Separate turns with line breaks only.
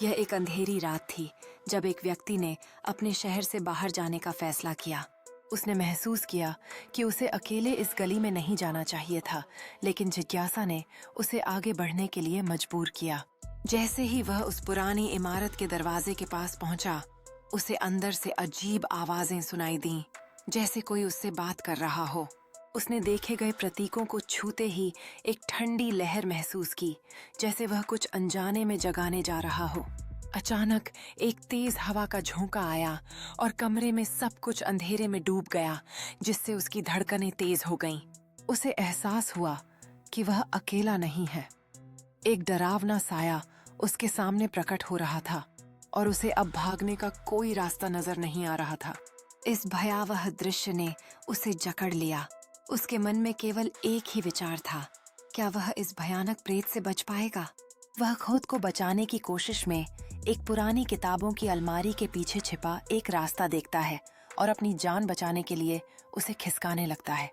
यह एक अंधेरी रात थी जब एक व्यक्ति ने अपने शहर से बाहर जाने का फैसला किया। उसने महसूस किया कि उसे अकेले इस गली में नहीं जाना चाहिए था, लेकिन जिज्ञासा ने उसे आगे बढ़ने के लिए मजबूर किया। जैसे ही वह उस पुरानी इमारत के दरवाजे के पास पहुंचा, उसे अंदर से अजीब आवाजें सुनाई दीं, जैसे कोई उससे बात कर रहा हो। उसने देखे गए प्रतीकों को छूते ही एक ठंडी लहर महसूस की, जैसे वह कुछ अनजाने में जगाने जा रहा हो। अचानक एक तेज हवा का झोंका आया और कमरे में सब कुछ अंधेरे में डूब गया, जिससे उसकी धड़कनें तेज हो गईं। उसे एहसास हुआ कि वह अकेला नहीं है। एक डरावना साया उसके सामने प्रकट हो रहा था और उसे अब भागने का कोई रास्ता नजर नहीं आ रहा था। इस भयावह दृश्य ने उसे जकड़ लिया। उसके मन में केवल एक ही विचार था, क्या वह इस भयानक प्रेत से बच पाएगा? वह खुद को बचाने की कोशिश में एक पुरानी किताबों की अलमारी के पीछे छिपा एक रास्ता देखता है और अपनी जान बचाने के लिए उसे खिसकाने लगता है।